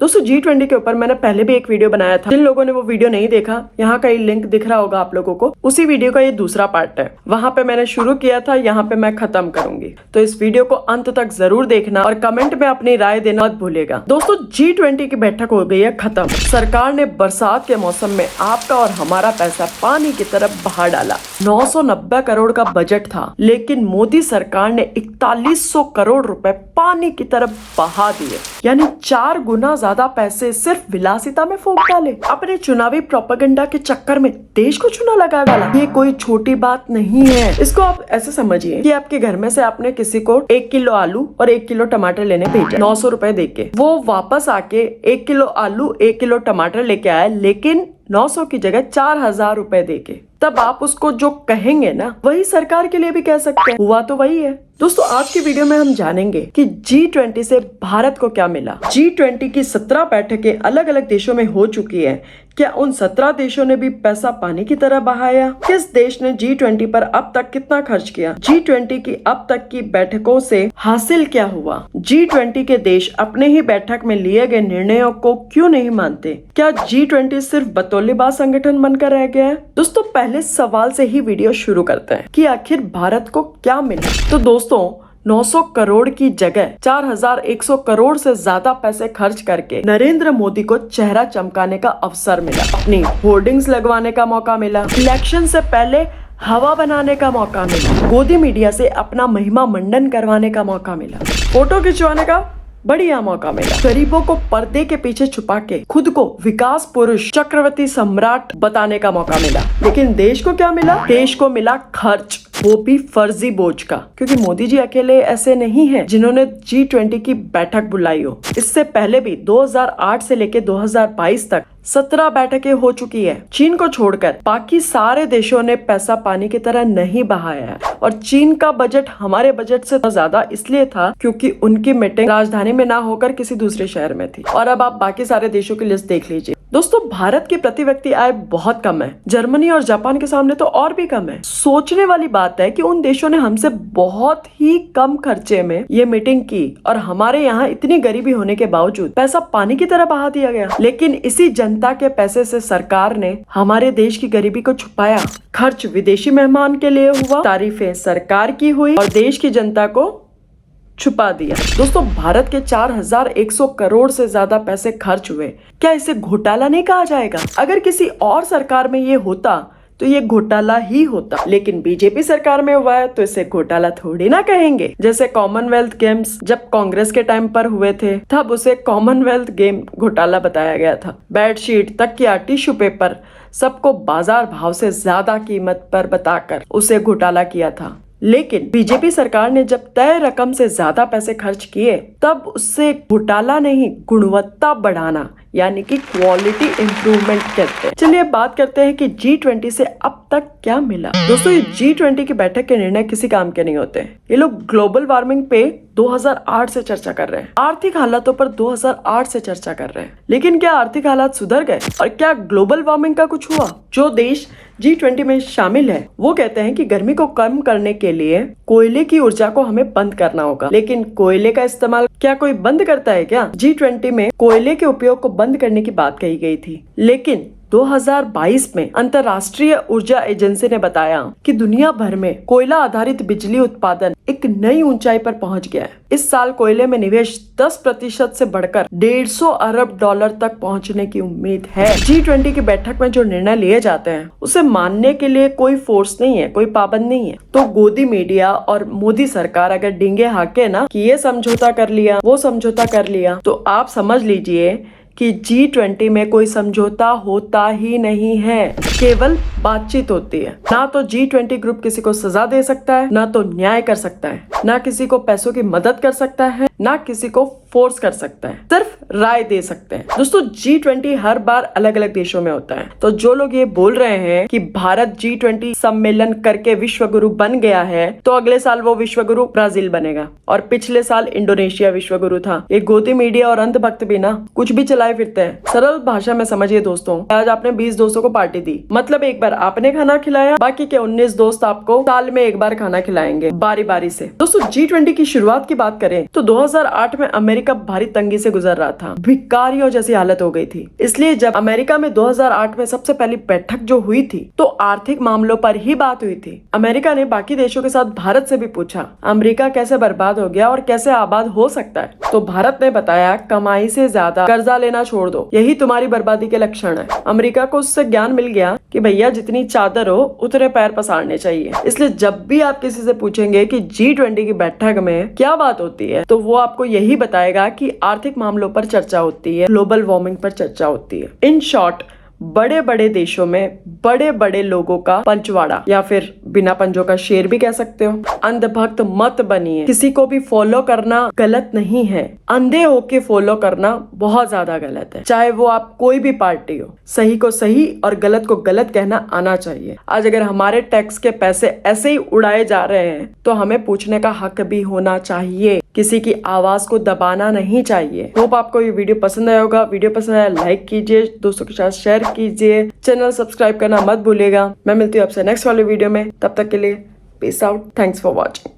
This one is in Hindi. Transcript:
दोस्तों G20 के ऊपर मैंने पहले भी एक वीडियो बनाया था। जिन लोगों ने वो वीडियो नहीं देखा, यहाँ का लिंक दिख रहा होगा आप लोगों को। उसी वीडियो का ये दूसरा पार्ट है। वहाँ पे मैंने शुरू किया था, यहाँ पे मैं खत्म करूंगी। तो इस वीडियो को अंत तक जरूर देखना और कमेंट में अपनी राय देना मत भूलिएगा। दोस्तों G20 की बैठक हो गई है खत्म। सरकार ने बरसात के मौसम में आपका और हमारा पैसा पानी की तरफ बहा डाला। 990 करोड़ का बजट था, लेकिन मोदी सरकार ने 4100 करोड़ रुपए पानी की तरफ बहा दिए, यानी 4 गुना ज्यादा पैसे सिर्फ विलासिता में फूंक डाले। अपने चुनावी प्रोपेगेंडा के चक्कर में देश को चूना लगा डाला। ये कोई छोटी बात नहीं है। इसको आप ऐसे समझिए कि आपके घर में से आपने किसी को 1 किलो आलू और 1 किलो टमाटर लेने भेजा 900 रुपए देके। वो वापस आके 1 किलो आलू 1 किलो टमाटर लेके आया, लेकिन 900 की जगह 4000 रुपए देके। तब आप उसको जो कहेंगे ना, वही सरकार के लिए भी कह सकते हैं। हुआ तो वही है। दोस्तों आज की वीडियो में हम जानेंगे कि G20 से भारत को क्या मिला। G20 की 17 बैठकें अलग अलग देशों में हो चुकी है। क्या उन 17 देशों ने भी पैसा पानी की तरह बहाया? किस देश ने G20 पर अब तक कितना खर्च किया? G20 की अब तक की बैठकों से हासिल क्या हुआ? G20 के देश अपने ही बैठक में लिए गए निर्णयों को क्यों नहीं मानते? क्या G20 सिर्फ बतौलेबाज संगठन बनकर रह गया है? दोस्तों पहले सवाल से ही वीडियो शुरू करते हैं कि आखिर भारत को क्या मिला। तो दोस्तों 900 करोड़ की जगह 4100 करोड़ से ज्यादा पैसे खर्च करके नरेंद्र मोदी को चेहरा चमकाने का अवसर मिला। अपनी होर्डिंग्स लगवाने का मौका मिला। इलेक्शन से पहले हवा बनाने का मौका मिला। गोदी मीडिया से अपना महिमा मंडन करवाने का मौका मिला। फोटो खिंचवाने का बढ़िया मौका मिला। गरीबों को पर्दे के पीछे छुपा के खुद को विकास पुरुष, चक्रवर्ती सम्राट बताने का मौका मिला। लेकिन देश को क्या मिला? देश को मिला खर्च, वो भी फर्जी बोझ का। क्योंकि मोदी जी अकेले ऐसे नहीं हैं जिन्होंने G20 की बैठक बुलाई हो। इससे पहले भी 2008 से लेकर 2022 तक 17 बैठकें हो चुकी है। चीन को छोड़कर बाकी सारे देशों ने पैसा पानी की तरह नहीं बहाया है। और चीन का बजट हमारे बजट से ज्यादा इसलिए था क्योंकि उनकी मीटिंग राजधानी में ना होकर किसी दूसरे शहर में थी। और अब आप बाकी सारे देशों की लिस्ट देख लीजिए। दोस्तों भारत की प्रति व्यक्ति आय बहुत कम है। जर्मनी और जापान के सामने तो और भी कम है। सोचने वाली बात है कि उन देशों ने हमसे बहुत ही कम खर्चे में ये मीटिंग की और हमारे यहाँ इतनी गरीबी होने के बावजूद पैसा पानी की तरह बहा दिया गया। लेकिन इसी जनता के पैसे से सरकार ने हमारे देश की गरीबी को छुपाया। खर्च विदेशी मेहमान के लिए हुआ, तारीफें सरकार की हुई और देश की जनता को छुपा दिया। दोस्तों भारत के 4100 करोड़ से ज्यादा पैसे खर्च हुए। क्या इसे घोटाला नहीं कहा जाएगा? अगर किसी और सरकार में ये होता तो ये घोटाला ही होता, लेकिन बीजेपी सरकार में हुआ है तो इसे घोटाला थोड़ी ना कहेंगे। जैसे कॉमनवेल्थ गेम्स जब कांग्रेस के टाइम पर हुए थे, तब उसे कॉमनवेल्थ गेम घोटाला बताया गया था। बेडशीट, तकिया, टिश्यू पेपर सबको बाजार भाव से ज्यादा कीमत पर बताकर उसे घोटाला किया था। लेकिन बीजेपी सरकार ने जब तय रकम से ज्यादा पैसे खर्च किए, तब उससे घोटाला नहीं, गुणवत्ता बढ़ाना यानी कि क्वालिटी इंप्रूवमेंट कहते हैं। चलिए बात करते हैं कि G20 से अब तक क्या मिला। दोस्तों ये G20 की बैठक के निर्णय किसी काम के नहीं होते। ये लोग ग्लोबल वार्मिंग पे 2008 से चर्चा कर रहे हैं। आर्थिक हालातों पर 2008 से चर्चा कर रहे हैं। लेकिन क्या आर्थिक हालात सुधर गए और क्या ग्लोबल वार्मिंग का कुछ हुआ? जो देश G20 में शामिल है वो कहते हैं कि गर्मी को कम करने के लिए कोयले की ऊर्जा को हमें बंद करना होगा। लेकिन कोयले का इस्तेमाल क्या कोई बंद करता है क्या? G20 में कोयले के उपयोग को बंद करने की बात कही गई थी, लेकिन 2022 में अंतर्राष्ट्रीय ऊर्जा एजेंसी ने बताया कि दुनिया भर में कोयला आधारित बिजली उत्पादन एक नई ऊंचाई पर पहुंच गया है। इस साल कोयले में निवेश 10% से बढ़कर 150 अरब डॉलर तक पहुंचने की उम्मीद है। G20 की बैठक में जो निर्णय लिए जाते हैं उसे मानने के लिए कोई फोर्स नहीं है, कोई पाबंद नहीं है। तो गोदी मीडिया और मोदी सरकार अगर डींगे हाके ना कि ये समझौता कर लिया, वो समझौता कर लिया, तो आप समझ लीजिए कि G20 में कोई समझौता होता ही नहीं है, केवल बातचीत होती है। ना तो G20 ग्रुप किसी को सजा दे सकता है, ना तो न्याय कर सकता है, ना किसी को पैसों की मदद कर सकता है, ना किसी को फोर्स कर सकता है, सिर्फ राय दे सकते हैं। दोस्तों G20 हर बार अलग अलग देशों में होता है। तो जो लोग ये बोल रहे हैं कि भारत G20 सम्मेलन करके विश्व गुरु बन गया है, तो अगले साल वो विश्व गुरु ब्राजील बनेगा और पिछले साल इंडोनेशिया विश्व गुरु था। ये गोदी मीडिया और अंधभक्त भी ना कुछ भी चलाए फिरते हैं। सरल भाषा में समझिए दोस्तों, आज आपने 20 दोस्तों को पार्टी दी, मतलब एक बार आपने खाना खिलाया, बाकी के 19 दोस्त आपको साल में एक बार खाना खिलाएंगे बारी बारी से। दोस्तों G20 की शुरुआत की बात करें तो 2008 में अमेरिका अमेरिका भारी तंगी से गुजर रहा था, भिखारियों जैसी हालत हो गई थी। इसलिए जब अमेरिका में 2008 में सबसे पहली बैठक जो हुई थी तो आर्थिक मामलों पर ही बात हुई थी। अमेरिका ने बाकी देशों के साथ भारत से भी पूछा अमेरिका कैसे बर्बाद हो गया और कैसे आबाद हो सकता है। तो भारत ने बताया कमाई से ज्यादा कर्जा लेना छोड़ दो, यही तुम्हारी बर्बादी के लक्षण है। अमेरिका को उससे ज्ञान मिल गया कि भैया जितनी चादर हो उतने पैर पसारने चाहिए। इसलिए जब भी आप किसी से पूछेंगे कि G20 की बैठक में क्या बात होती है तो वो आपको यही बताएगा कि आर्थिक मामलों पर चर्चा होती है, ग्लोबल वार्मिंग पर चर्चा होती है। इन शॉर्ट बड़े बड़े देशों में बड़े बड़े लोगों का पंचवाड़ा या फिर बिना पंजों का शेर भी कह सकते हो। अंधभक्त मत बनिए, किसी को भी फॉलो करना गलत नहीं है, अंधे होके फॉलो करना बहुत ज्यादा गलत है। चाहे वो आप कोई भी पार्टी हो, सही को सही और गलत को गलत कहना आना चाहिए। आज अगर हमारे टैक्स के पैसे ऐसे ही उड़ाए जा रहे हैं तो हमें पूछने का हक भी होना चाहिए, किसी की आवाज को दबाना नहीं चाहिए। होप आपको ये वीडियो पसंद आया होगा। वीडियो पसंद आया लाइक कीजिए, दोस्तों के साथ शेयर कीजिए, चैनल सब्सक्राइब करना मत भूलिएगा। मैं मिलती हूँ आपसे नेक्स्ट वाले वीडियो में, तब तक के लिए peace out, thanks for watching.